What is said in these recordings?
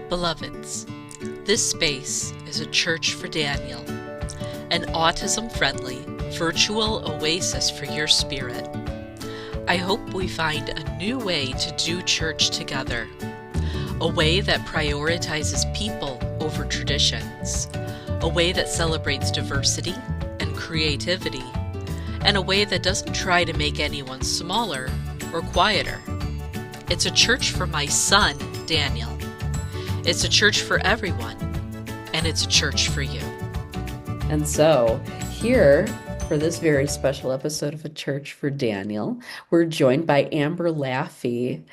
Beloveds, this space is a church for Daniel, an autism-friendly virtual oasis for your spirit. I hope we find a new way to do church together, a way that prioritizes people over traditions, a way that celebrates diversity and creativity, and a way that doesn't try to make anyone smaller or quieter. It's a church for my son, Daniel. It's a church for everyone, and it's a church for you. And so, here for this very special episode of A Church for Daniel, we're joined by Amber Laffey.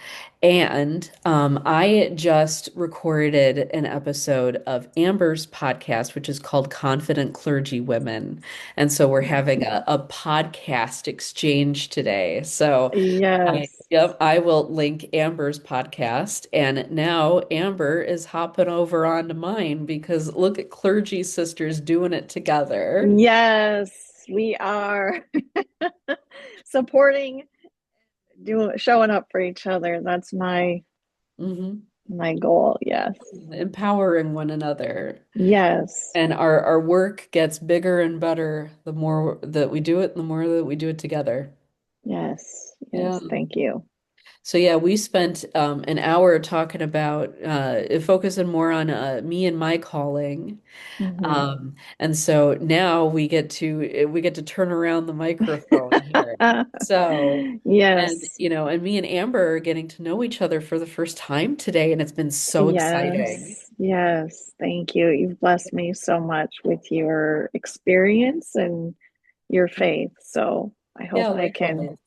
And I just recorded an episode of Amber's podcast, which is called Confident Clergy Women. And so we're having a podcast exchange today. So Yes. I will link Amber's podcast. And now Amber is hopping over onto mine because look at clergy sisters doing it together. Yes, we are supporting, showing up for each other. That's my Hmm. my goal. Yes. Empowering one another. Yes. And our work gets bigger and better the more that we do it, the more that we do it together. Yes. Yeah. Yes. Thank you. So yeah, we spent an hour talking about focusing more on me and my calling. Hmm. And so now we get to turn around the microphone here. So, and Yes. and me and Amber are getting to know each other for the first time today, and it's been so exciting. Yes. Yes. Thank you. You've blessed me so much with your experience and your faith. So I Yeah, hope I can likewise.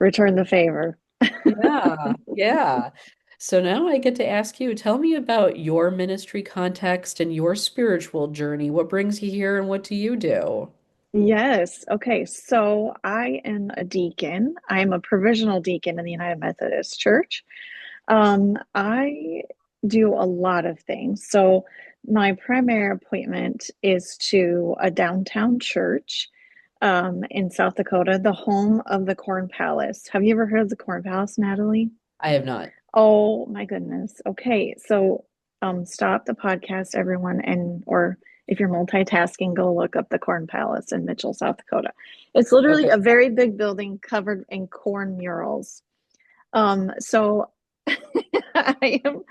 return the favor. Yeah, yeah. So now I get to ask you, tell me about your ministry context and your spiritual journey. What brings you here and what do you do? Yes. Okay. So I am a deacon. I'm a provisional deacon in the United Methodist Church. I do a lot of things. So my primary appointment is to a downtown church in South Dakota, the home of the Corn Palace. Have you ever heard of the Corn Palace, Natalie? I have not. Oh my goodness. Okay, so stop the podcast, everyone, and or if you're multitasking, go look up the Corn Palace in Mitchell, South Dakota. It's literally Okay. a very big building covered in corn murals. So I am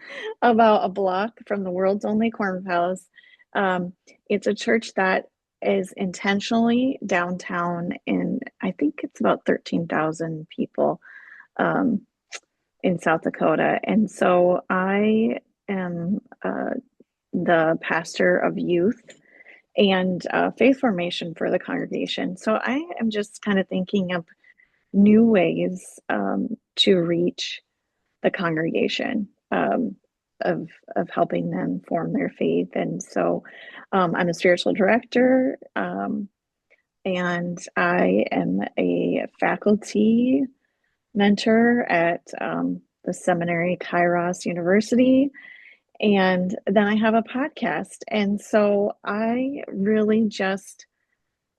about a block from the world's only Corn Palace. It's a church that is intentionally downtown, and I think it's about 13,000 people. Um, in South Dakota. And so I am the pastor of youth and faith formation for the congregation. So I am just kind of thinking of new ways to reach the congregation. Of helping them form their faith. And so I'm a spiritual director, and I am a faculty mentor at the seminary Kairos University. And then I have a podcast. And so I really just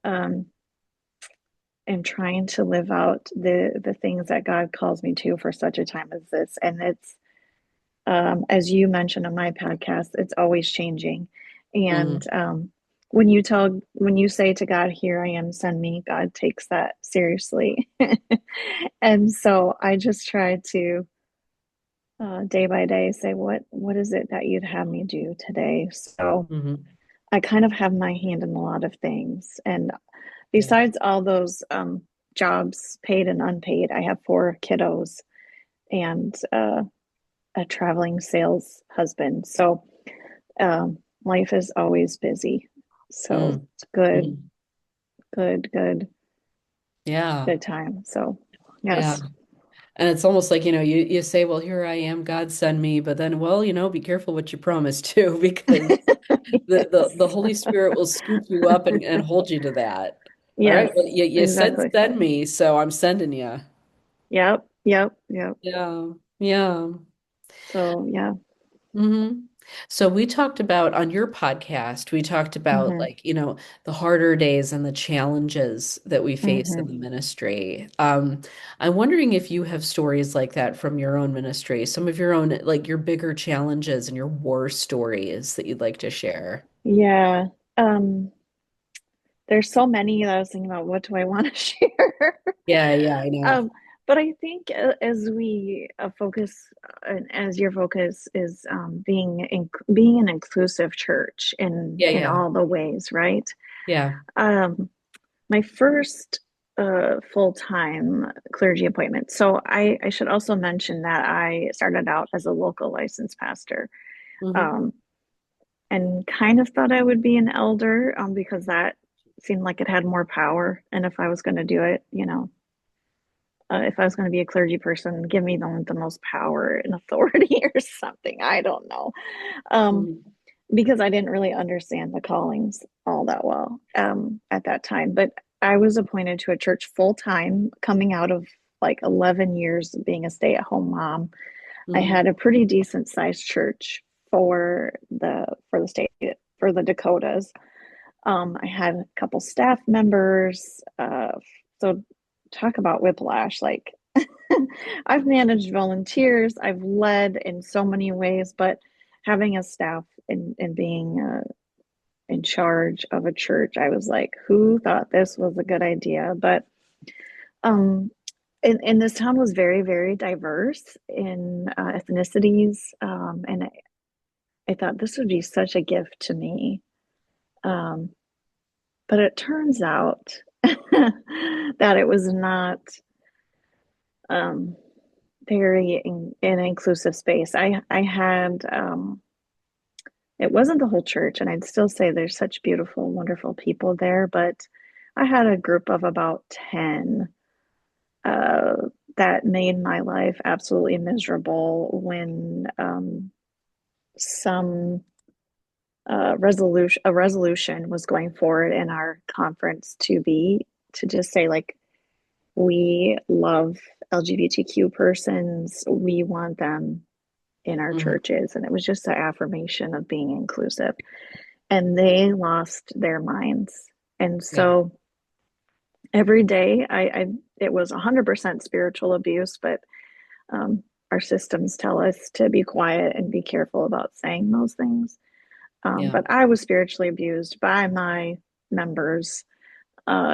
um, am trying to live out the things that God calls me to for such a time as this. And it's, as you mentioned on my podcast, it's always changing. Mm, And when you say to God, "Here I am, send me," God takes that seriously. And so I just try to day by day say what is it that you'd have me do today. So hmm. I kind of have my hand in a lot of things, and Yeah. besides all those jobs, paid and unpaid, I have four kiddos and a traveling sales husband. So life is always busy. So Mm, it's good, mm. good, good, Yeah. good time. So Yeah. yes. And it's almost like, you say, well, here I am, God send me, but then, well, be careful what you promise too, because the Yes. Holy Spirit will scoop you up and hold you to that. All right. Yes, Well, you said exactly. send me, so I'm sending you. Yep, yep, yep. Yeah. Yeah. So yeah. Hmm. So we talked about on your podcast, we talked about Hmm. like, the harder days and the challenges that we face in Hmm. the ministry. I'm wondering if you have stories like that from your own ministry, some of your own, like your bigger challenges and your war stories that you'd like to share. Yeah. Um, there's so many that I was thinking about what do I want to share? Yeah, yeah, I know. Um, but I think as we focus, and as your focus is being an inclusive church Yeah, in yeah, all the ways, right? yeah. Um, my first full-time clergy appointment. So I should also mention that I started out as a local licensed pastor, Hmm. um, and kind of thought I would be an elder, because that seemed like it had more power. And if I was going to do it, if I was going to be a clergy person, give me the most power and authority or something. I don't know. Um, Hmm. because I didn't really understand the callings all that well at that time. But I was appointed to a church full time coming out of like 11 years of being a stay at home mom. I Hmm. had a pretty decent sized church for the state for the Dakotas. I had a couple staff members. So talk about whiplash. Like I've managed volunteers, I've led in so many ways, but having a staff and being in charge of a church, I was like, who thought this was a good idea? But um, and this town was very, very diverse in ethnicities, and I thought this would be such a gift to me. Um, but it turns out that it was not um, very an inclusive space. I had it wasn't the whole church, and I'd still say there's such beautiful, wonderful people there, but I had a group of about 10 uh, that made my life absolutely miserable when some a resolution was going forward in our conference to just say like we love LGBTQ persons, we want them in our Hmm. churches, and it was just an affirmation of being inclusive, and they lost their minds. And Yeah. so every day I it was 100% spiritual abuse, but um, our systems tell us to be quiet and be careful about saying those things. Yeah. But I was spiritually abused by my members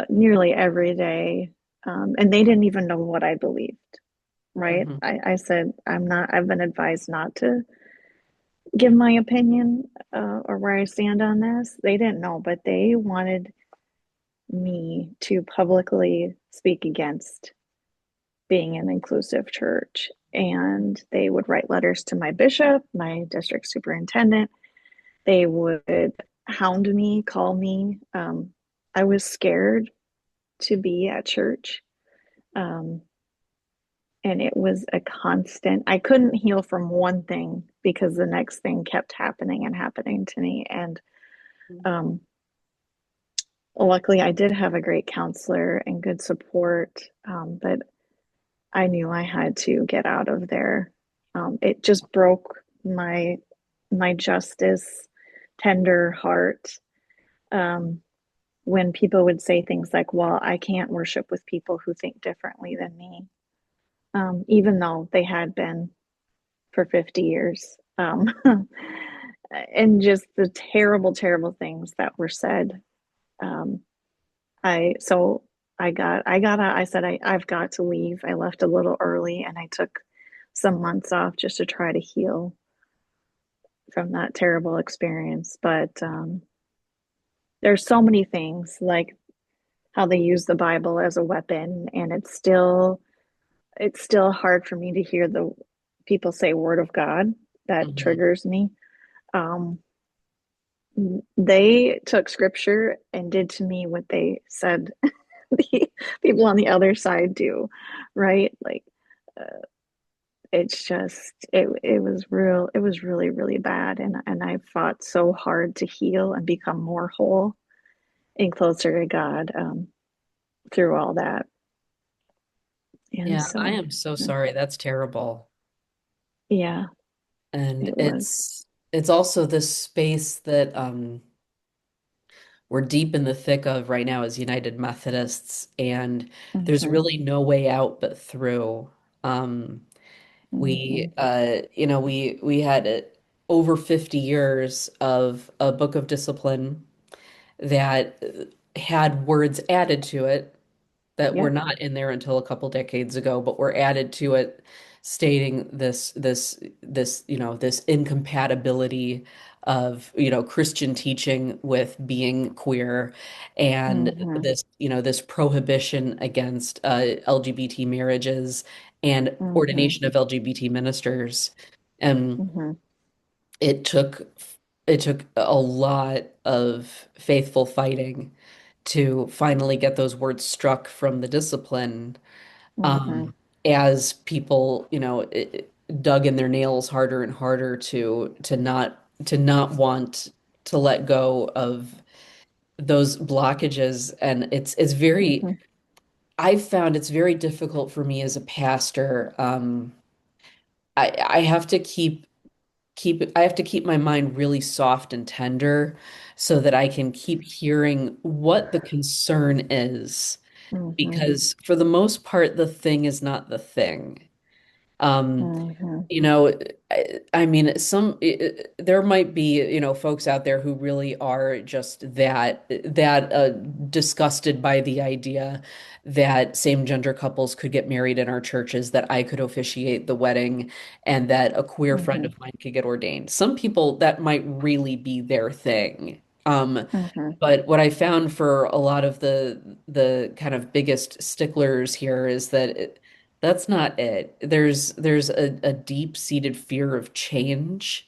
nearly every day, and they didn't even know what I believed. Right? Hmm. I said I'm not. I've been advised not to give my opinion or where I stand on this. They didn't know, but they wanted me to publicly speak against being an inclusive church. And they would write letters to my bishop, my district superintendent. They would hound me, call me. I was scared to be at church. Um, and it was a constant, I couldn't heal from one thing because the next thing kept happening and happening to me. And um, luckily, I did have a great counselor and good support, but I knew I had to get out of there. It just broke my justice tender heart um, when people would say things like, "Well, I can't worship with people who think differently than me," even though they had been for 50 years. And just the terrible, terrible things that were said. Um, I so I said I've got to leave. I left a little early and I took some months off just to try to heal from that terrible experience. But there's so many things like how they use the Bible as a weapon, and it's still hard for me to hear the people say "Word of God." That Hmm. triggers me. Um, they took scripture and did to me what they said the people on the other side do, right? Like it's just it was really really bad, and I fought so hard to heal and become more whole and closer to God through all that. And Yeah, I so am so sorry. That's terrible. yeah, And it was. it's also this space that we're deep in the thick of right now as United Methodists, and there's Mm-hmm. really no way out but through. Um, Mm-hmm. we had over 50 years of a book of discipline that had words added to it that were Yep. not in there until a couple decades ago, but were added to it, stating this incompatibility of, Christian teaching with being queer, and Mm-hmm. this prohibition against LGBT marriages and Mm-hmm. ordination of LGBT ministers. And Mm-hmm. it took it took a lot of faithful fighting to finally get those words struck from the discipline, Mm-hmm. um, as people, dug in their nails harder and harder to not want to let go of those blockages. And it's very, Mm-hmm. I've found it's very difficult for me as a pastor. I have to keep my mind really soft and tender so that I can keep hearing what the concern is, Mm-hmm. because for the most part, the thing is not the thing. Um, Mm-hmm. you know, I mean, there might be, folks out there who really are just that disgusted by the idea that same-gender couples could get married in our churches, that I could officiate the wedding, and that a queer friend Mm-hmm. of mine could get ordained. Some people, that might really be their thing. Mm-hmm. But what I found for a lot of the kind of biggest sticklers here is that that's not it. There's a deep-seated fear of change.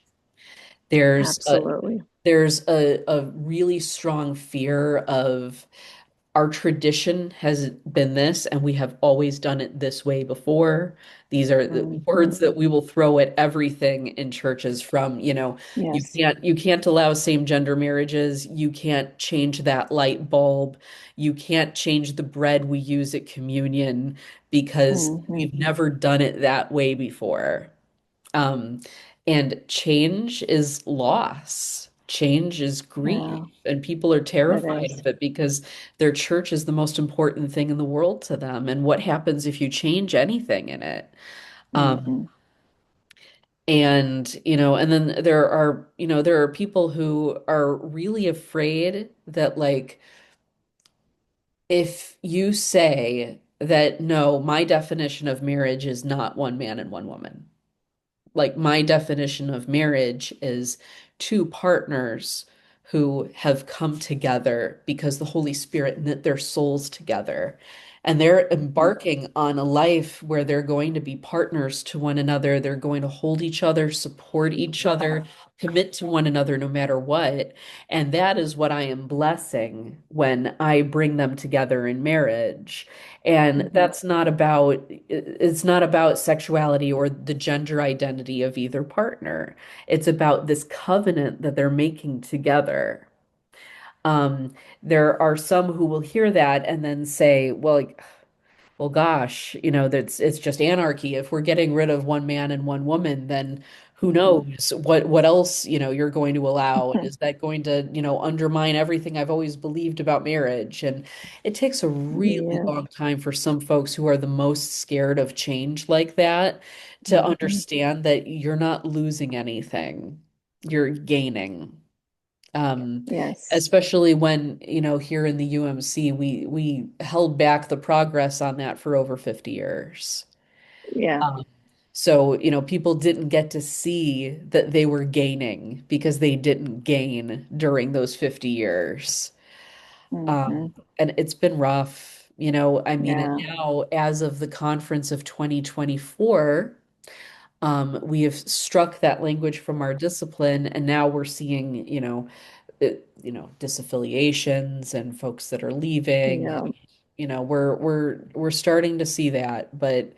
There's a Absolutely. there's a really strong fear of, our tradition has been this, and we have always done it this way before. These are the Mm-hmm. words that we will throw at everything in churches, from, you Yes. can't allow same-gender marriages, you can't change that light bulb, you can't change the bread we use at communion because Mm-hmm. we've never done it that way before. Um, and change is loss. Change is grief. Yeah, And people are it terrified is. of it because their church is the most important thing in the world to them. And what happens if you change anything in it? Um, Mm-hmm. and then there are people who are really afraid that, like, if you say that, no, my definition of marriage is not one man and one woman, like, my definition of marriage is two partners who have come together because the Holy Spirit knit their souls together. And they're Mm-hmm. embarking on a life where they're going to be partners to one another. They're going to hold each other, support each other, commit to one another no matter what. And that is what I am blessing when I bring them together in marriage. And Mm-hmm. it's not about sexuality or the gender identity of either partner. It's about this covenant that they're making together. Um, there are some who will hear that and then say, well, gosh, that's it's just anarchy. If we're getting rid of one man and one woman, then who Mm-hmm. knows what else, you're going to allow? And is that going to, undermine everything I've always believed about marriage? And it takes a really Yeah. long time for some folks who are the most scared of change like that to Mm-hmm. understand that you're not losing anything. You're gaining. Um, Yes. Especially when, here in the UMC, we held back the progress on that for over 50 years. Yeah. Um, so, people didn't get to see that they were gaining because they didn't gain during those 50 years. Mm-hmm. And it's been rough. I mean, and Yeah. now, as of the conference of 2024, we have struck that language from our discipline, and now we're seeing, disaffiliations and folks that are leaving. Yeah. We're starting to see that, but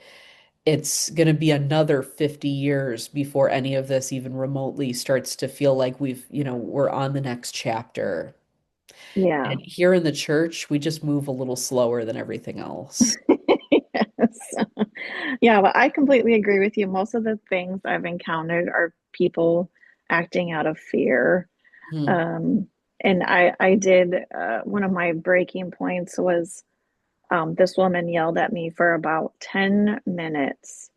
it's going to be another 50 years before any of this even remotely starts to feel like we're on the next chapter. Yeah. And here in the church, we just move a little slower than everything else. Yes. Yeah, but I completely agree with you. Most of the things I've encountered are people acting out of fear. Mm-hmm. Um, and I did, one of my breaking points was, this woman yelled at me for about 10 minutes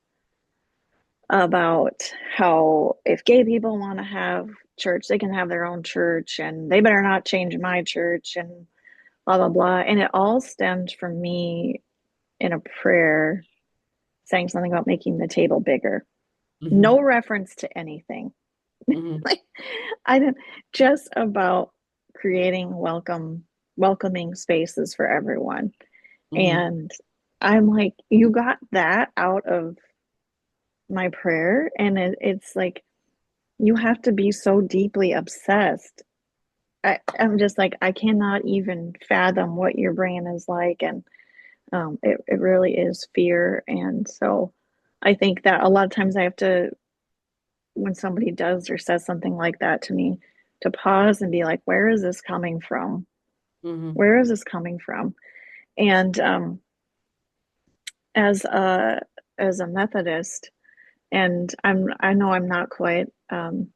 about how if gay people want to have church, they can have their own church and they better not change my church and blah, blah, blah. And it all stemmed from me in a prayer saying something about making the table bigger. Mm-hmm. No reference to anything. Mm-hmm. Like I didn't, just about creating welcoming spaces for everyone. Mm-hmm. And I'm like, you got that out of my prayer. And it's like, you have to be so deeply obsessed. I'm just like, I cannot even fathom what your brain is like. And it really is fear. And so I think that a lot of times I have to, when somebody does or says something like that to me, to pause and be like, where is this coming from? Mm-hmm. Where is this coming from? And as a Methodist, and I know I'm not quite on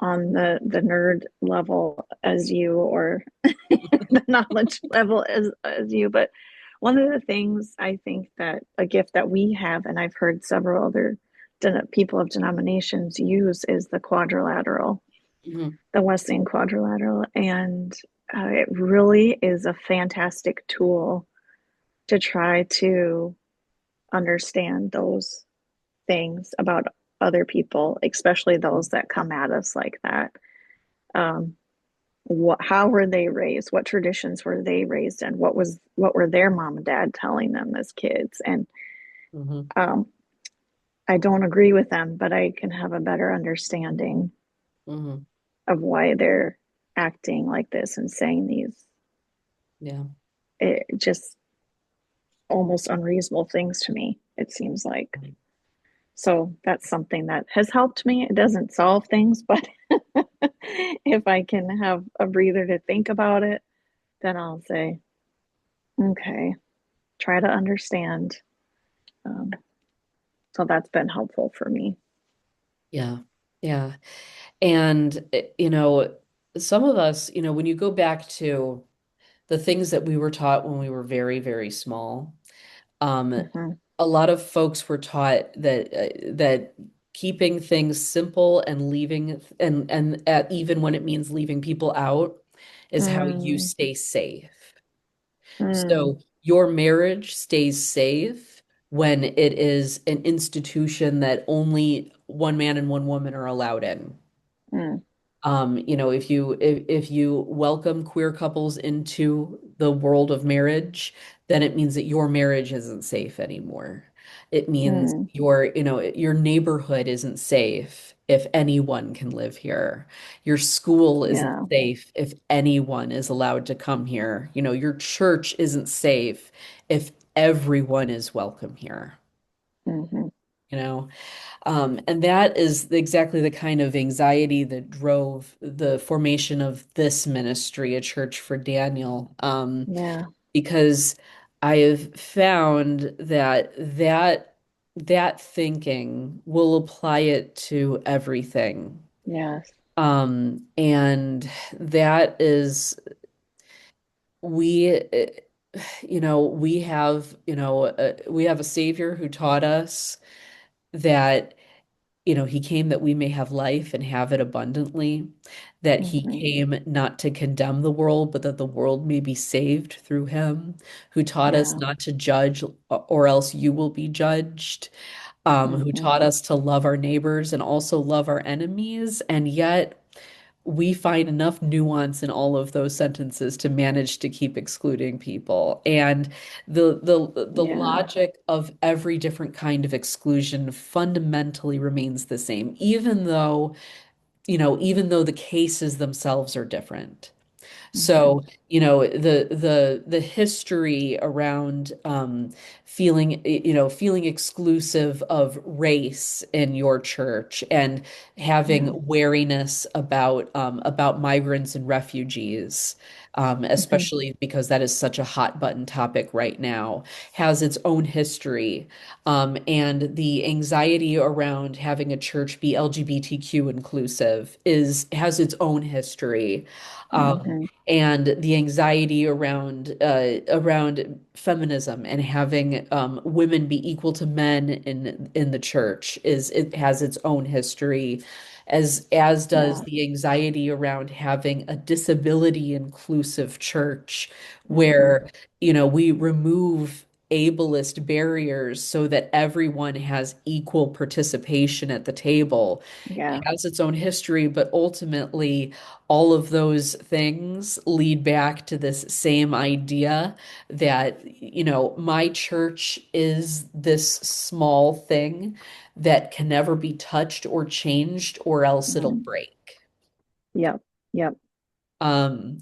the nerd level as you, or the knowledge level as you, but one of the things I think that a gift that we have, and I've heard several other people of denominations use, is the quadrilateral, Mm-hmm. the Wesleyan quadrilateral, and it really is a fantastic tool to try to understand those things about other people, especially those that come at us like that. Um, how were they raised? What traditions were they raised in? What were their mom and dad telling them as kids? And Mm-hmm. um, I don't agree with them, but I can have a better understanding Mm-hmm. of why they're acting like this and saying these, Yeah. just almost unreasonable things to me, it seems like. So that's something that has helped me. It doesn't solve things, but if I can have a breather to think about it, then I'll say, okay, try to understand. Um, so that's been helpful for me. Yeah. Yeah. And, some of us, when you go back to the things that we were taught when we were very, very small, um, Hmm. a lot of folks were taught that keeping things simple and leaving and even when it means leaving people out is how you Mm, stay safe. mm, So your marriage stays safe when it is an institution that only one man and one woman are allowed in. mm, If you welcome queer couples into the world of marriage, then it means that your marriage isn't safe anymore. It means mm. your neighborhood isn't safe if anyone can live here. Your school isn't Yeah. safe if anyone is allowed to come here. Your church isn't safe if everyone is welcome here. Hmm. You know, and that is exactly the kind of anxiety that drove the formation of this ministry, A Church for Daniel. Yeah. Because I have found that thinking will apply it to everything. Yes. And that is we we have a Savior who taught us that he came that we may have life and have it abundantly, that he Hmm. came not to condemn the world, but that the world may be saved through him, who taught us Yeah. not to judge or else you will be judged, who Hmm. taught us to love our neighbors and also love our enemies. And yet we find enough nuance in all of those sentences to manage to keep excluding people. And the Yeah. logic of every different kind of exclusion fundamentally remains the same, even though the cases themselves are different. Hmm. So, the history around feeling exclusive of race in your church and having Yeah. wariness about migrants and refugees. Hmm. especially because that is such a hot button topic right now, has its own history. And the anxiety around having a church be LGBTQ inclusive has its own history. Hmm. And the anxiety around feminism and having women be equal to men in the church it has its own history, as does Yeah. the anxiety around having a disability inclusive church Hmm. where, we remove ableist barriers so that everyone has equal participation at the table. Yeah. Has its own history, but ultimately, all of those things lead back to this same idea that, my church is this small thing that can never be touched or changed, or else it'll Hmm. break. Yep. Yep.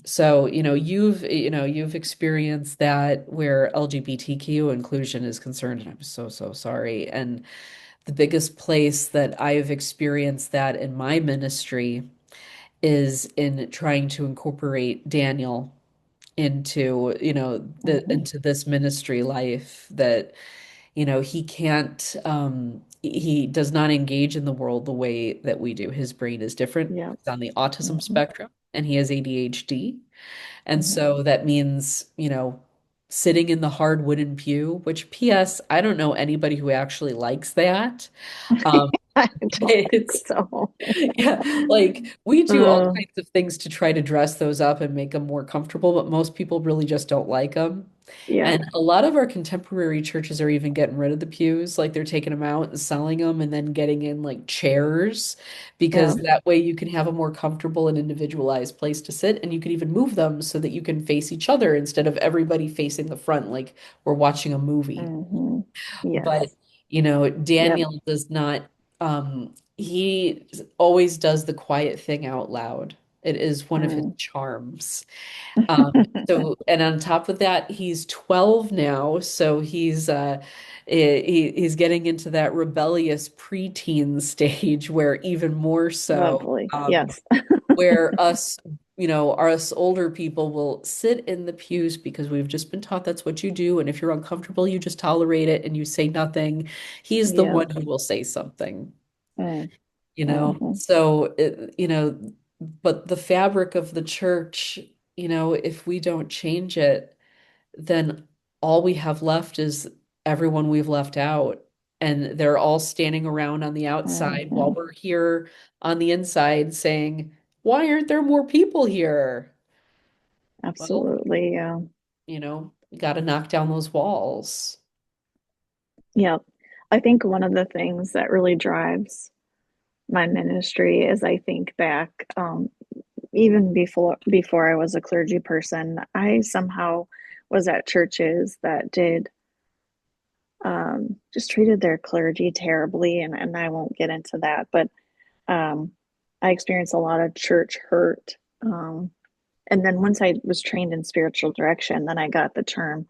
So, you've experienced that where LGBTQ inclusion is concerned, and I'm so, so sorry. And the biggest place that I've experienced that in my ministry is in trying to incorporate Daniel into, Hmm. into this ministry life that, he can't, he does not engage in the world the way that we do. His brain is different. Yep. He's on the autism Hmm. spectrum and he has ADHD. And Hmm. so that means, sitting in the hard wooden pew, which PS, I don't know anybody who actually likes that. Um, I don't think it's so. yeah, like we do all Uh, kinds of things to try to dress those up and make them more comfortable, but most people really just don't like them. yeah. And a lot of our contemporary churches are even getting rid of the pews, like they're taking them out and selling them and then getting in like chairs because Yeah. that way you can have a more comfortable and individualized place to sit, and you can even move them so that you can face each other instead of everybody facing the front like we're watching a movie. Hmm. But Yes. Yep. Daniel does not, he always does the quiet thing out loud. It is one of his Mm. charms. And on top of that, he's 12 now, so he's getting into that rebellious preteen stage where even more so, Lovely. Yes. where us older people will sit in the pews because we've just been taught that's what you do, and if you're uncomfortable, you just tolerate it and you say nothing. He's the one Yep. who will say something, Mm. you know. Hmm. So, but the fabric of the church, if we don't change it, then all we have left is everyone we've left out. And they're all standing around on the outside while Hmm. we're here on the inside saying, why aren't there more people here? Well, Absolutely. got to knock down those walls. Yep. I think one of the things that really drives my ministry is I think back, even before I was a clergy person, I somehow was at churches that did just treated their clergy terribly, and I won't get into that, but um, I experienced a lot of church hurt. And then once I was trained in spiritual direction, then I got the term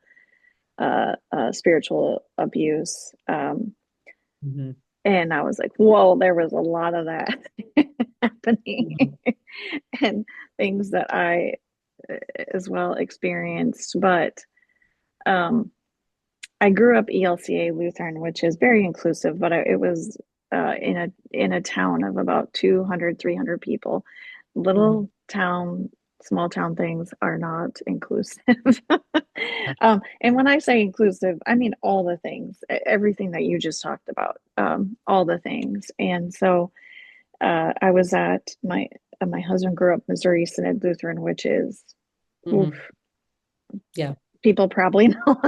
spiritual abuse. Mhm. And I was like, whoa, there was a lot of that happening Mhm. and things that I as well experienced. But um, I grew up ELCA Lutheran, which is very inclusive, but it was in a town of about 200, 300 people. Mhm. Little town, small town things are not inclusive. Yeah. And when I say inclusive, I mean all the things, everything that you just talked about, all the things. And so I was at my husband grew up Missouri Synod Lutheran, which is oof, Mhm. Yeah. people probably know.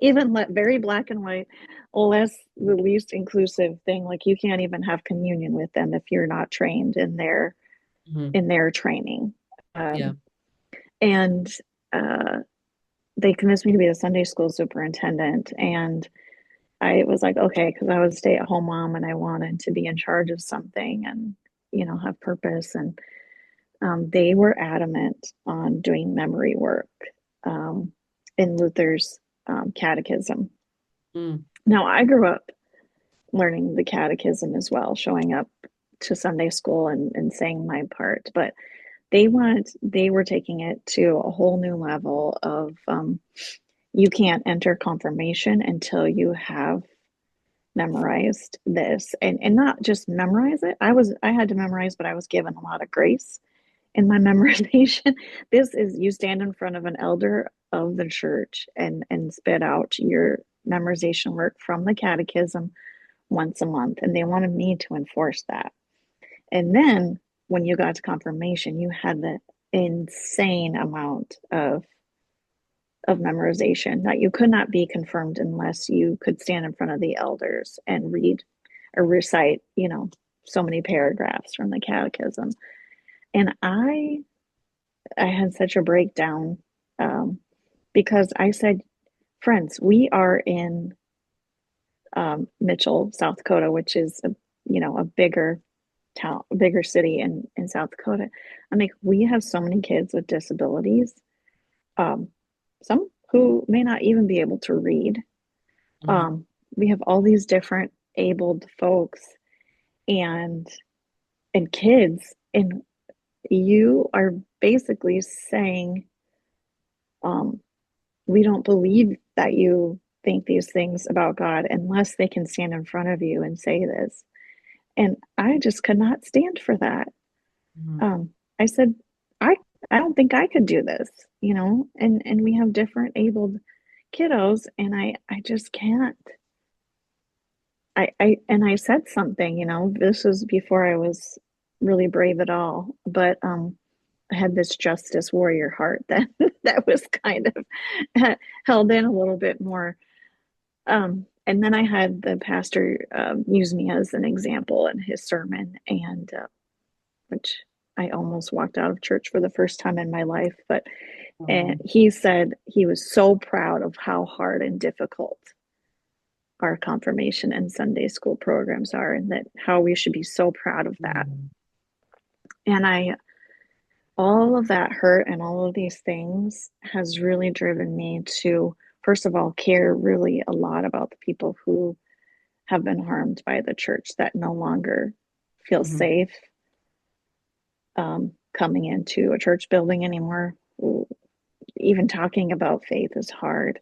Even very black and white, less the least inclusive thing. Like you can't even have communion with them if you're not trained Mhm. in their training. Yeah. Um, and uh, they convinced me to be the Sunday school superintendent, and I was like, okay, because I was a stay-at-home mom and I wanted to be in charge of something and have purpose. And they were adamant on doing memory work um, in Luther's catechism. Mm. Now, I grew up learning the catechism as well, showing up to Sunday school and saying my part. But they were taking it to a whole new level of you can't enter confirmation until you have memorized this, and not just memorize it. I had to memorize, but I was given a lot of grace in my memorization. This is you stand in front of an elder of the church and spit out your memorization work from the catechism once a month, and they wanted me to enforce that. And then when you got to confirmation, you had the insane amount of memorization that you could not be confirmed unless you could stand in front of the elders and read or recite, so many paragraphs from the catechism. And I had such a breakdown, um, because I said, friends, we are in Mitchell, South Dakota, which is a bigger town, bigger city in South Dakota. I'm like, we have so many kids with disabilities, um, some who may not even be able to read. Mhm. Um, we have all these different abled folks and kids, and you are basically saying, um, we don't believe that you think these things about God unless they can stand in front of you and say this. And I just could not stand for that. Mhm. Um, I said, I I don't think I could do this, and we have different abled kiddos, and I just can't. I said something, this was before I was really brave at all, but I had this justice warrior heart that that was kind of held in a little bit more. And then I had the pastor use me as an example in his sermon, and which I almost walked out of church for the first time in my life. But and Um, he said he was so proud of how hard and difficult our confirmation and Sunday school programs are, and that how we should be so proud of that. mhm. And all of that hurt and all of these things has really driven me to, first of all, care really a lot about the people who have been harmed by the church that no longer feel Mhm. safe coming into a church building anymore. Even talking about faith is hard.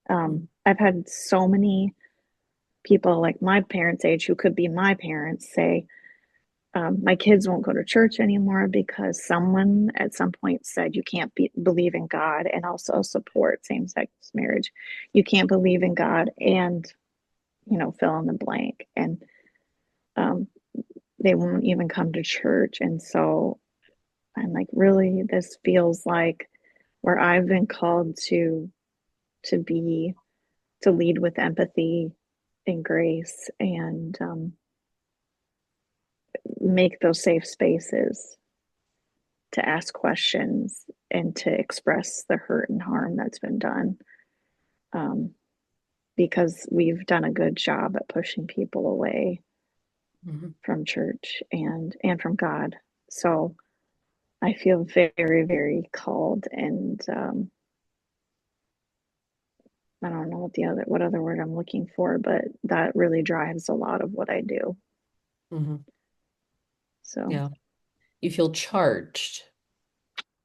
I've had so many people like my parents' age who could be my parents say, my kids won't go to church anymore because someone at some point said you can't believe in God and also support same sex marriage. You can't believe in God and, fill in the blank. And um, they won't even come to church. And so I'm like, really, this feels like where I've been called to be, to lead with empathy and grace, and make those safe spaces to ask questions and to express the hurt and harm that's been done. Um, because we've done a good job at pushing people away Mhm. from church and from God. So I feel very, very called, and I don't know what other word I'm looking for, but that really drives a lot of what I do. Mhm. So Yeah. You feel charged.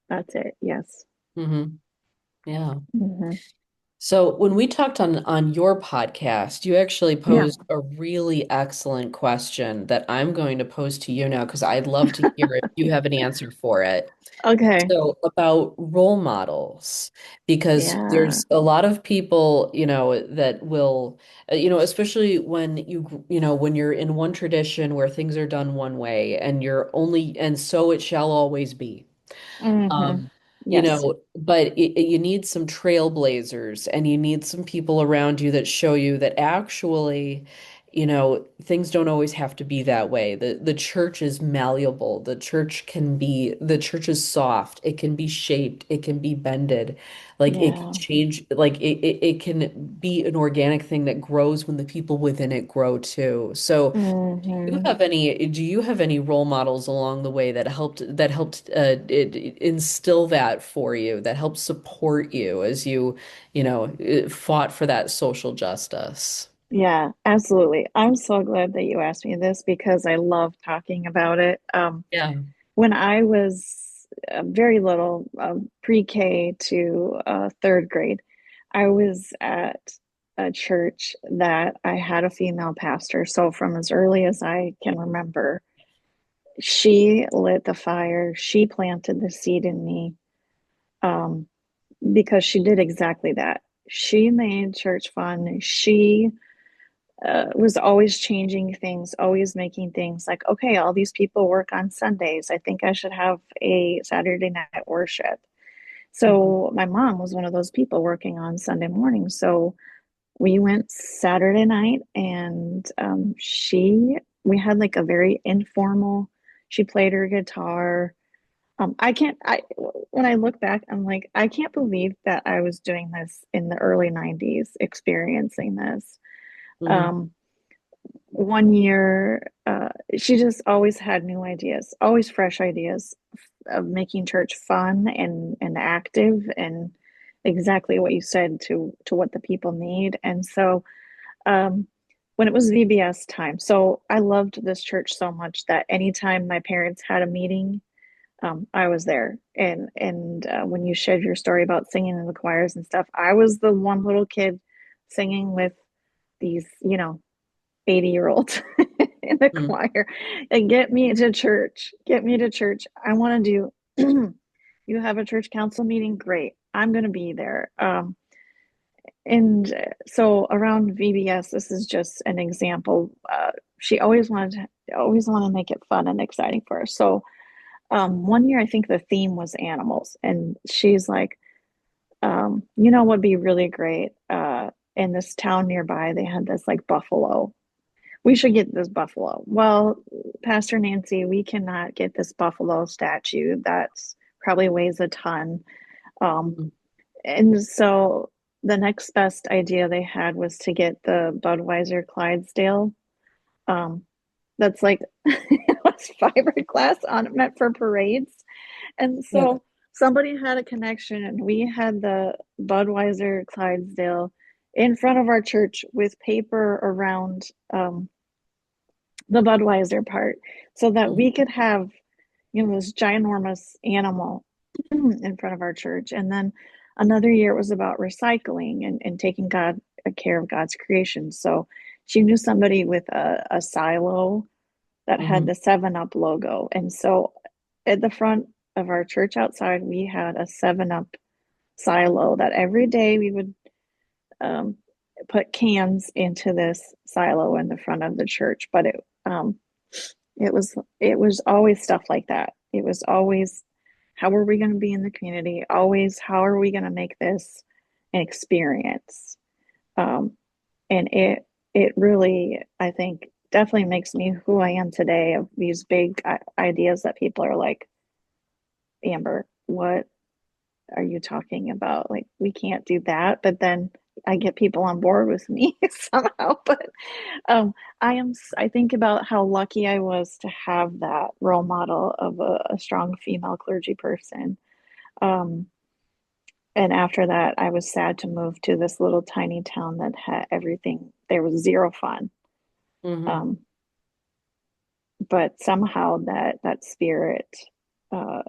that's it. Yes. Hmm. Yeah. Hmm. So when we talked on your podcast, you actually Yeah. posed a really excellent question that I'm going to pose to you now because I'd love to hear if you have an answer for it. Okay. So about role models, because Yeah. there's a lot of people, that will, especially when when you're in one tradition where things are done one way and and so it shall always be. Hmm. Um, Yes. but you need some trailblazers and you need some people around you that show you that actually, things don't always have to be that way. The church is malleable. The church is soft. It can be shaped. It can be bended. Like it can Yeah. change, like it can be an organic thing that grows when the people within it grow too. So Hmm. do you have any role models along the way that helped instill that for you, that helped support you as you fought for that social justice? Yeah, absolutely. I'm so glad that you asked me this because I love talking about it. Yeah. When I was very little, pre-K to third grade. I was at a church that I had a female pastor. So from as early as I can remember, she lit the fire. She planted the seed in me, um, because she did exactly that. She made church fun. She was always changing things, always making things like, okay, all these people work on Sundays. I think I should have a Saturday night worship. Mhm. So my mom was one of those people working on Sunday morning. So we went Saturday night, and we had like a very informal, she played her guitar. When I look back, I'm like, I can't believe that I was doing this in the early 90s, experiencing this. Mhm. Um, one year, she just always had new ideas, always fresh ideas of making church fun and active, and exactly what you said, to what the people need. And so, um, when it was VBS time, so I loved this church so much that anytime my parents had a meeting, I was there. And when you shared your story about singing in the choirs and stuff, I was the one little kid singing with these, 80-year-olds in the Mhm. choir. And get me to church. Get me to church. I want to do, you have a church council meeting? Great. I'm going to be there. And so around VBS, this is just an example. She always wanted to make it fun and exciting for us. So one year, I think the theme was animals. And she's like, what'd be really great? In this town nearby, they had this like buffalo. We should get this buffalo. Well, Pastor Nancy, we cannot get this buffalo statue. That's probably weighs a ton. Um, Mhm. and so the next best idea they had was to get the Budweiser Clydesdale. Um, that's like it's fiberglass ornament for parades. And Yeah. so somebody had a connection, and we had the Budweiser Clydesdale in front of our church with paper around, the Budweiser part, so that we Mhm. could have, this ginormous animal in front of our church. And then another year it was about recycling and taking care of God's creation. So she knew somebody with a silo that had Mhm. the 7 Up logo. And so at the front of our church outside, we had a 7 Up silo that every day we would, um, put cans into this silo in the front of the church. But it was always stuff like that. It was always, how are we going to be in the community? Always, how are we going to make this an experience? Um, and it really, I think, definitely makes me who I am today. Of these big ideas that people are like, Amber, what are you talking about? Like, we can't do that. But then I get people on board with me somehow. But um, I think about how lucky I was to have that role model of a strong female clergy person. Um, and after that, I was sad to move to this little tiny town that had everything. There was zero fun. Mhm. Um, but somehow that spirit, uh,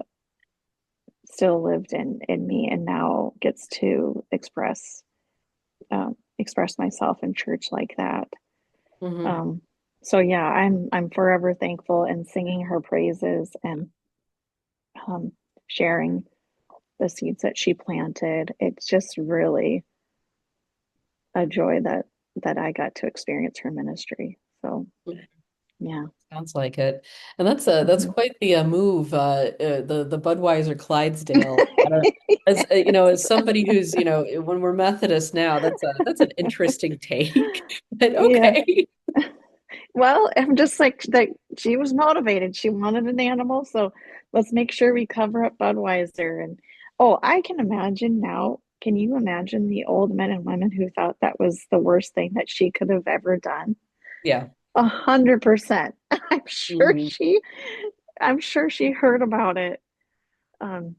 still lived in me, and now gets to express myself in church like that. Mhm. Um, so yeah, I'm forever thankful, and singing her praises, and um, sharing the seeds that she planted. It's just really a joy that I got to experience her ministry. So yeah. Sounds like it. And that's Mhm. quite the move, the Budweiser Clydesdale. I don't, as somebody who's, when we're Methodist now, that's an interesting take. But Yeah. okay. Well, I'm just like that. She was motivated. She wanted an animal, so let's make sure we cover up Budweiser. And oh, I can imagine now. Can you imagine the old men and women who thought that was the worst thing that she could have ever done? Yeah. 100%. I'm sure Hmm. she, I'm sure she heard about it. Um,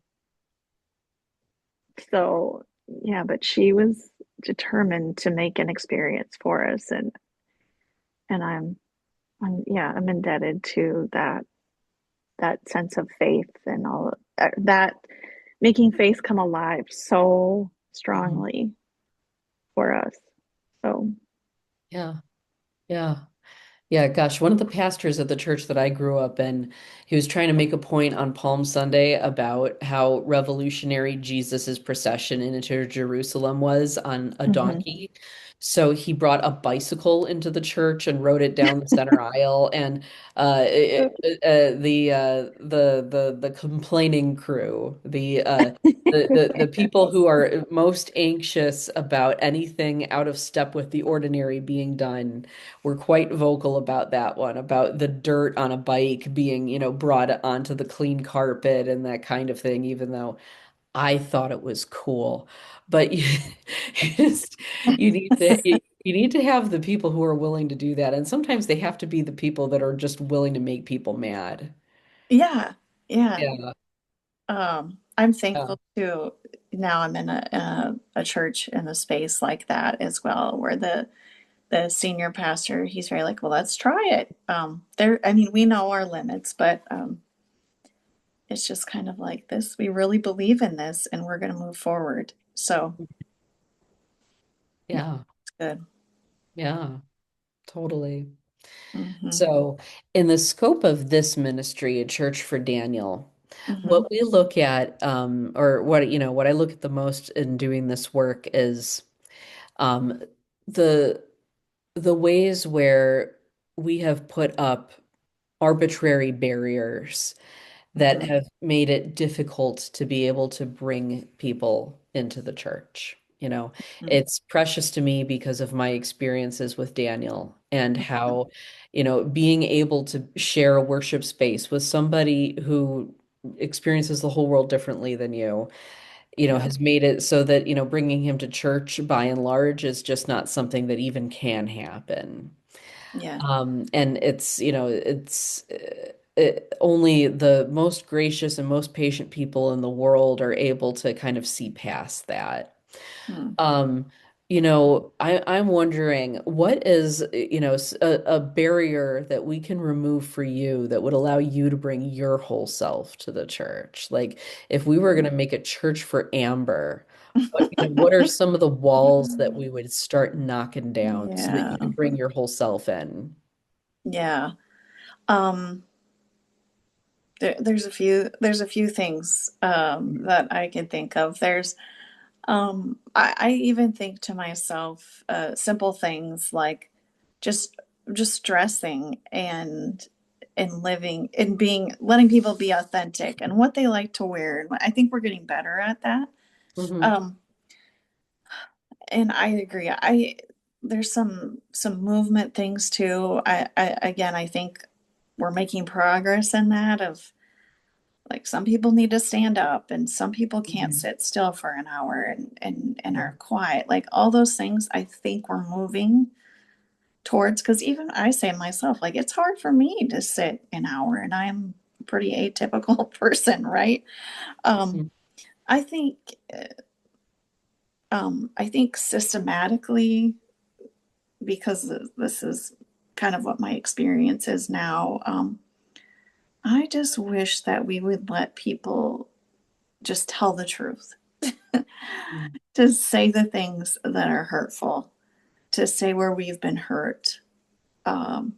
so yeah, but she was determined to make an experience for us, and I'm yeah, I'm indebted to that sense of faith and all that making faith come alive so Mhm. strongly for us. So, Yeah. Yeah. Yeah, gosh, one of the pastors at the church that I grew up in, he was trying to make a point on Palm Sunday about how revolutionary Jesus's procession into Jerusalem was on a mhm. donkey. So he brought a bicycle into the church and rode it down the center aisle. And the complaining crew, the people who are most anxious about anything out of step with the ordinary being done were quite vocal about that one, about the dirt on a bike being, brought onto the clean carpet and that kind of thing, even though I thought it was cool. But you just you need to have the people who are willing to do that. And sometimes they have to be the people that are just willing to make people mad. Yeah, yeah. Yeah. I'm Yeah. thankful too. Now I'm in a church in a space like that as well, where the senior pastor, he's very like, well, let's try it. I mean, we know our limits, but it's just kind of like this. We really believe in this, and we're going to move forward. So Yeah. it's good. Yeah. Totally. Hmm. So, in the scope of this ministry, A Church for Daniel, Hmm. what we look at, or what I look at the most in doing this work is um, the the ways where we have put up arbitrary barriers that Hmm. have made it difficult to be able to bring people into the church. It's precious to me because of my experiences with Daniel and how, being able to share a worship space with somebody who experiences the whole world differently than you, Yeah, has made it so that, bringing him to church by and large is just not something that even can happen. yeah. And only the most gracious and most patient people in the world are able to kind of see past that. Mm. Um, I'm wondering what is, a barrier that we can remove for you that would allow you to bring your whole self to the church? Like if we were going to make a church for Amber, what are some of the walls that we would start knocking down so that you Yeah, could bring your whole self in? yeah. Um, there's a few things that I can think of. I even think to myself, simple things like just just stressing and living and being letting people be authentic and what they like to wear. And I think we're getting better at that. Hmm. Um, and I agree. I There's some movement things too. I again I think we're making progress in that of like some people need to stand up and some people can't Hmm. sit still for an hour and are quiet. Like all those things I think we're moving towards because even I say myself, like it's hard for me to sit an hour and I'm a pretty atypical person, right? Um, Hmm. I think I think systematically because this is kind of what my experience is now. I just wish that we would let people just tell the truth, to say the things that are hurtful, to say where we've been hurt, um,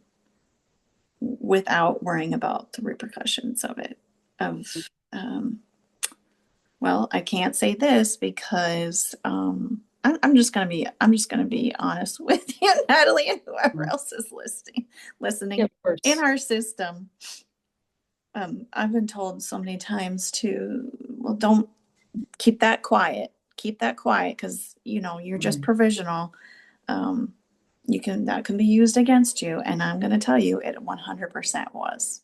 without worrying about the repercussions of it. Of well, I can't say this because I'm just gonna be honest with you, Natalie, and whoever Hmm. else is Yeah, listening of in course. our system. I've been told so many times to, well, don't keep that quiet. Keep that quiet because you know you're just Hmm. provisional. Um, you can that can be used against you, and I'm going to tell you, it 100% was.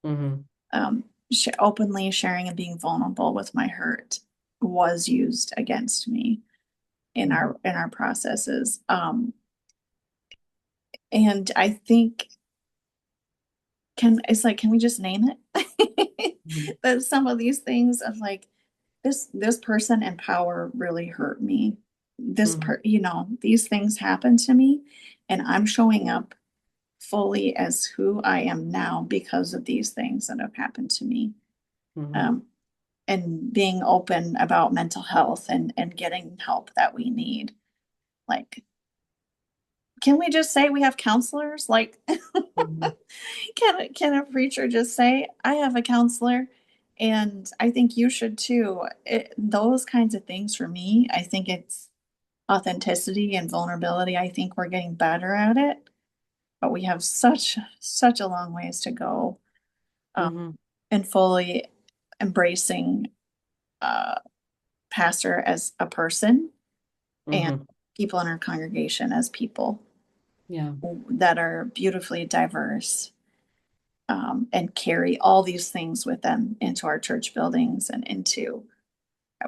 Hmm. Um, Openly sharing and being vulnerable with my hurt was used against me Hmm. in our processes. And I think can we just name it? Hmm. That some of these things of like this person in power really hurt me. Hmm. You know, these things happen to me, and I'm showing up fully as who I am now because of these things that have happened to me. Hmm. Um, and being open about mental health and getting help that we need. Like, can we just say we have counselors? Like, Mhm. can a preacher just say, I have a counselor and I think you should too? Those kinds of things for me, I think it's authenticity and vulnerability. I think we're getting better at it, but we have such a long ways to go, um, Mhm. in fully embracing pastor as a person and Mhm. people in our congregation as people Yeah. that are beautifully diverse, and carry all these things with them into our church buildings and into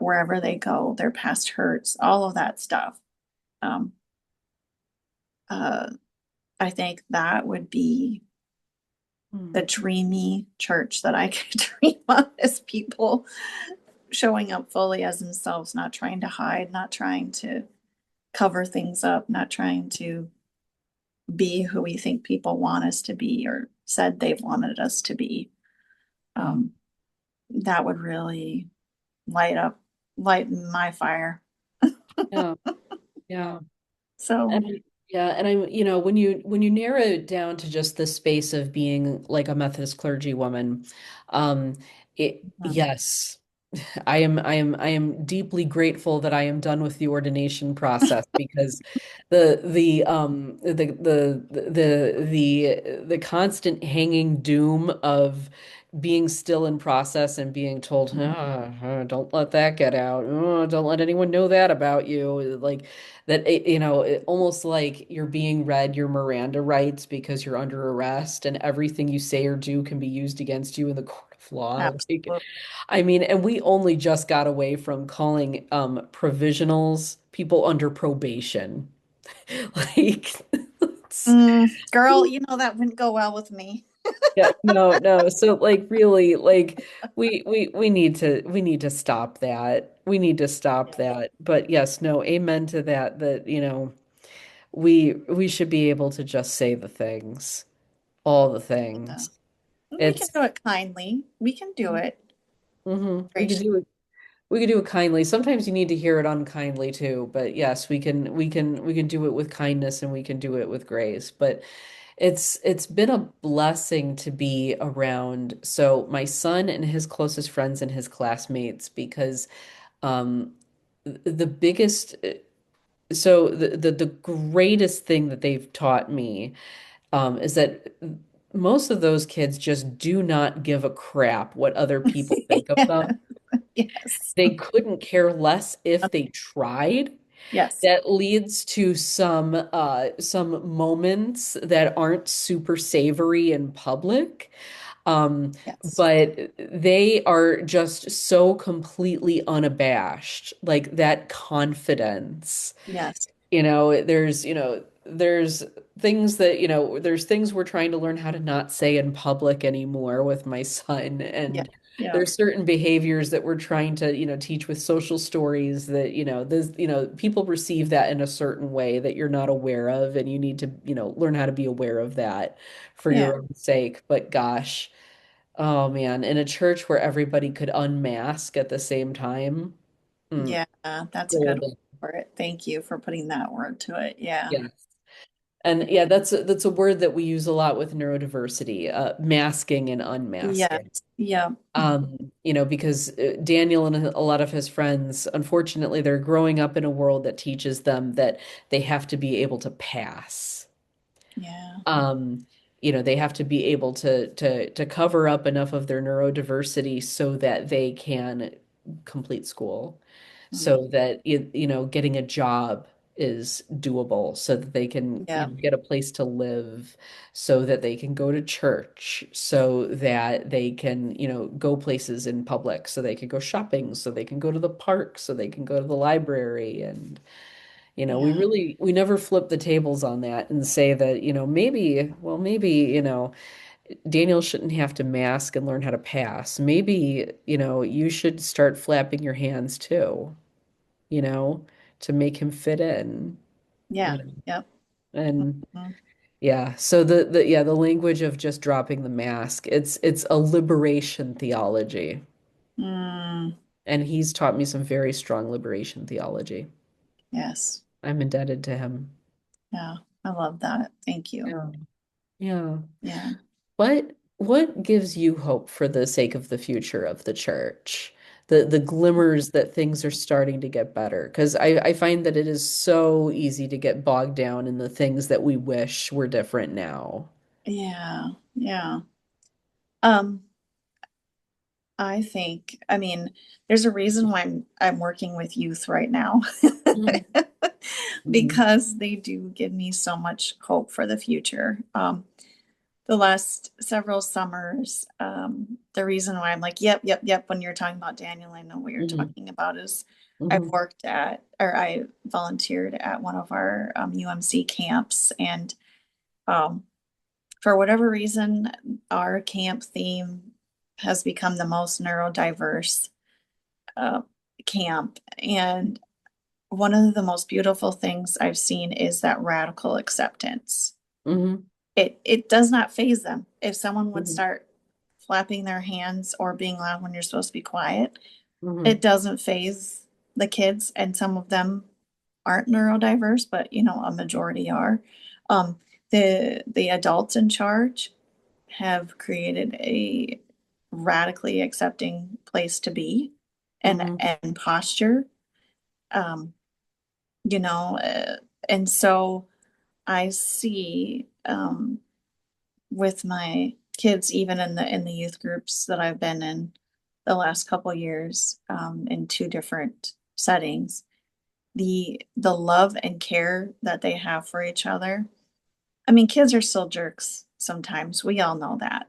wherever they go, their past hurts, all of that stuff. Um, uh, I think that would be the Mhm. dreamy church that I could dream of, as people showing up fully as themselves, not trying to hide, not trying to cover things up, not trying to be who we think people want us to be or said they've wanted us to be. Yeah. Um, that would really light my fire. Yeah. Yeah. So, And yeah, and I'm, when you narrow it down to just the space of being like a Methodist clergy woman, um, yes, I am deeply grateful that I am done with the ordination process because the constant hanging doom of being still in process and being told, don't let that get out. Oh, don't let anyone know that about you. Like that, almost like you're being read your Miranda rights because you're under arrest and everything you say or do can be used against you in the court of law. Like, absolutely. I mean, and we only just got away from calling provisionals people under probation. Like, it's, Girl, you know that wouldn't go well with me. yeah, no, no. So like really, like we need to stop that. We need to stop Yeah. that. But yes, no, amen to that, that, we should be able to just say the things, all the Yeah. things. We can It's do it kindly. We can do it we could graciously. do it. We could do it kindly. Sometimes you need to hear it unkindly too, but yes, we can do it with kindness and we can do it with grace. But it's been a blessing to be around. So my son and his closest friends and his classmates, because um the biggest the greatest thing that they've taught me is that most of those kids just do not give a crap what other people think of them. Yes. They couldn't care less if they tried. Yes. That leads to some moments that aren't super savory in public. Yes. But they are just so completely unabashed, like that confidence. Yes. There's things that, there's things we're trying to learn how to not say in public anymore with my son. Yeah. And Yeah. there's certain behaviors that we're trying to, teach with social stories that, people receive that in a certain way that you're not aware of. And you need to, learn how to be aware of that for Yeah. your own sake. But gosh, oh man, in a church where everybody could unmask at the same time. mm, Yeah. That's a good word Golden. for it. Thank you for putting that word to it. Yeah. Yes. And yeah, that's a word that we use a lot with neurodiversity, masking and Yes. unmasking. Yeah. Because Daniel and a lot of his friends, unfortunately, they're growing up in a world that teaches them that they have to be able to pass. Yeah. Um, they have to be able to cover up enough of their neurodiversity so that they can complete school, Mm. so that getting a job is doable, so that they can Yeah. get a place to live, so that they can go to church, so that they can go places in public, so they can go shopping, so they can go to the park, so they can go to the library. And Yeah. we never flip the tables on that and say that, maybe, Daniel shouldn't have to mask and learn how to pass. Maybe, you should start flapping your hands too, you know, to make him fit in, you Yeah. know. Yep. And Mm. yeah, so the language of just dropping the mask, it's a liberation theology. Mm, And he's taught me some very strong liberation theology. yes. I'm indebted to him. Yeah. I love that. Thank you. Yeah. Yeah. Yeah. What gives you hope for the sake of the future of the church? The glimmers that things are starting to get better. Because I find that it is so easy to get bogged down in the things that we wish were different now. Yeah. Yeah. Um, I think, I mean, there's a reason why I'm working with youth right now Mhm. Mhm. because they do give me so much hope for the future. The last several summers, the reason why I'm like, yep, yep, yep, when you're talking about Daniel, I know what you're Mhm. talking about is I've Mhm. worked at, or I volunteered at one of our UMC camps. And um, for whatever reason, our camp theme has become the most neurodiverse uh, camp. And one of the most beautiful things I've seen is that radical acceptance. Mhm. It does not phase them. If someone would Mhm. start flapping their hands or being loud when you're supposed to be quiet, it Mhm. doesn't phase the kids. And some of them aren't neurodiverse, but a majority are. Um, the adults in charge have created a radically accepting place to be and Mhm. and posture. Um, you know, and so I see with my kids, even in the youth groups that I've been in the last couple years, in two different settings, the love and care that they have for each other. I mean, kids are still jerks sometimes. We all know that.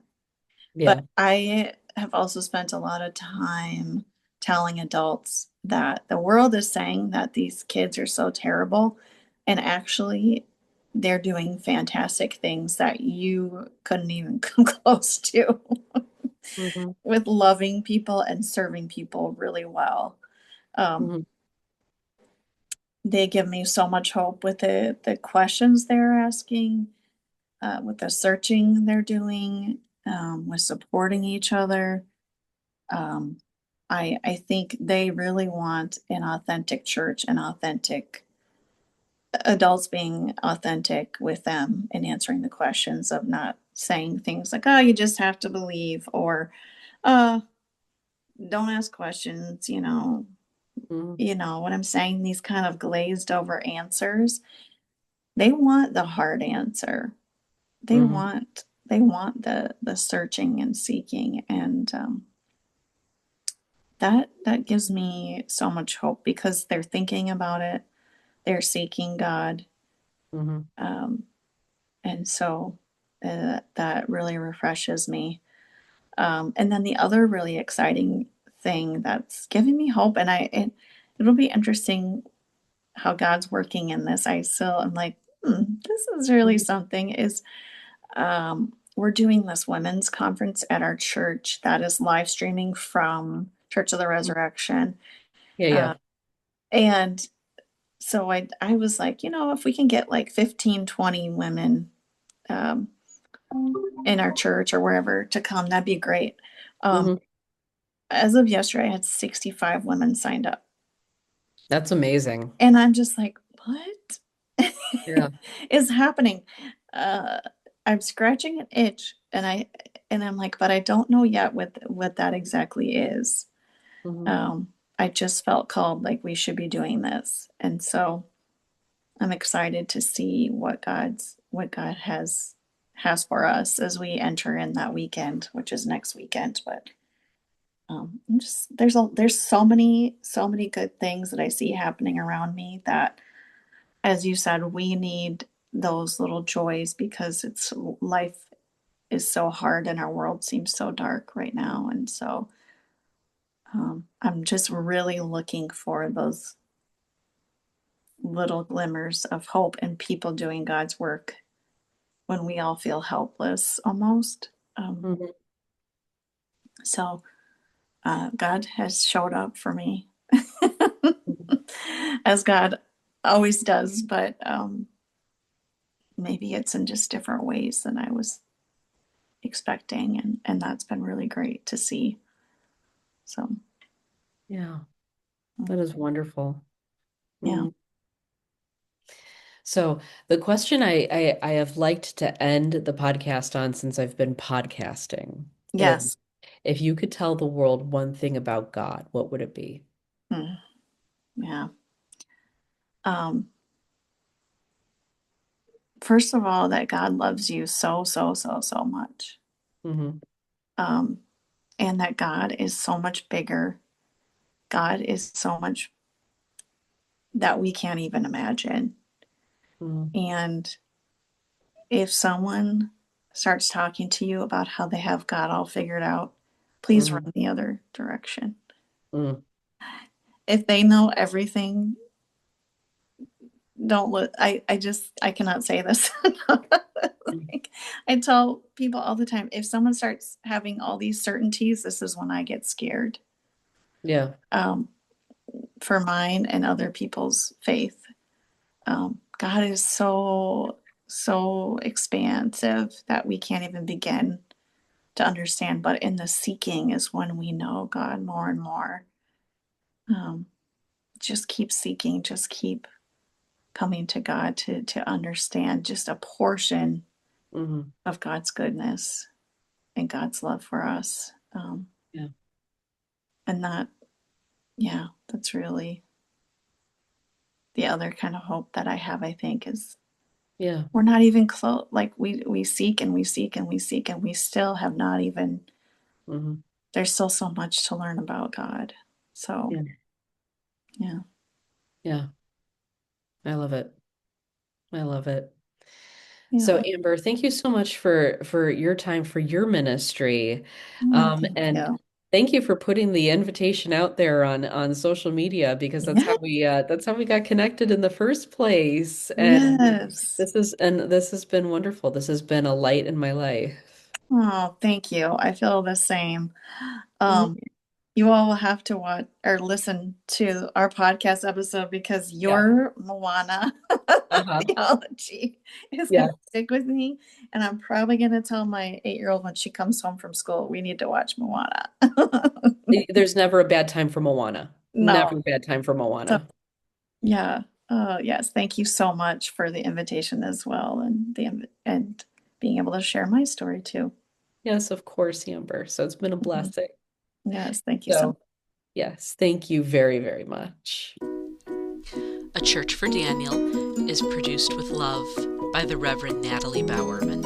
But Yeah. I have also spent a lot of time telling adults that the world is saying that these kids are so terrible, and actually, they're doing fantastic things that you couldn't even come close to Mhm. with loving people and serving people really well. Um, Mhm. they give me so much hope with the questions they're asking, with the searching they're doing, with supporting each other. Um, I think they really want an authentic church and authentic adults being authentic with them and answering the questions of not saying things like, oh, you just have to believe, or uh, don't ask questions, Mhm. What I'm saying, these kind of glazed over answers. They want the hard answer. They Mhm. want they want the searching and seeking, and that gives me so much hope because they're thinking about it, they're seeking God, Mhm. um, and so that really refreshes me. And then the other really exciting thing that's giving me hope, and it'll be interesting how God's working in this. I still am like, this is really Mhm. something. Is we're doing this women's conference at our church that is live streaming from Church of the Mhm. Resurrection. Yeah, Uh, yeah. and so I was like, if we can get like 15, 20 women um, in our church or wherever to come, that'd be great. Um, Mhm. as of yesterday, I had 65 women signed up. That's amazing. And I'm just like, what Yeah. is happening? Uh, I'm scratching an itch and I'm like, but I don't know yet what that exactly is. Mhm. Um, I just felt called like we should be doing this. And so I'm excited to see what God has for us as we enter in that weekend, which is next weekend. But I'm just there's so many good things that I see happening around me that, as you said, we need those little joys because it's life is so hard and our world seems so dark right now. And so I'm just really looking for those little glimmers of hope and people doing God's work when we all feel helpless almost. Um, Mhm. so God has showed up for me Mhm. as God always does, but maybe it's in just different ways than I was expecting. And that's been really great to see. So, Yeah, that is wonderful. yeah. Mm. So the question I have liked to end the podcast on since I've been podcasting is Yes. if you could tell the world one thing about God, what would it be? Mm, yeah. Um, First of all, that God loves you so, so, so, so much. Hmm. Um, and that God is so much bigger. God is so much that we can't even imagine. Hmm. And if someone starts talking to you about how they have God all figured out, please run Hmm. the other direction. Hmm. If they know everything, don't look. I cannot say this. Like, I tell people all the time, if someone starts having all these certainties, this is when I get scared. Yeah. Um, for mine and other people's faith. God is so, so expansive that we can't even begin to understand. But in the seeking is when we know God more and more. Um, just keep seeking, just keep coming to God to understand just a portion Hmm. of God's goodness and God's love for us. Yeah. And that, yeah, that's really the other kind of hope that I have, I think, is Yeah. we're not even close. Like we seek and we seek and we seek and we still have not even, Hmm. there's still so much to learn about God. So, Yeah. yeah. Yeah. I love it. I love it. So Yeah. Amber, thank you so much for your time for your ministry. Thank And you. thank you for putting the invitation out there on social media because Yeah. that's how we got connected in the first place. And Yes. this has been wonderful. This has been a light in my life. Oh, thank you. I feel the same. Mhm. Um, you all will have to watch or listen to our podcast episode because Yeah. your Moana Uh-huh. theology is going Yeah. to stick with me. And I'm probably going to tell my 8-year-old when she comes home from school, we need to watch Moana. There's never a bad time for Moana. No. Never a bad time for So, Moana. yeah. Yes. Thank you so much for the invitation as well and being able to share my story too. Yes, of course, Amber. So it's been a Mhm. blessing. Yes. Thank you so much. So, yes, thank you very, very much. A Church for Daniel is produced with love by the Reverend Natalie Bowerman.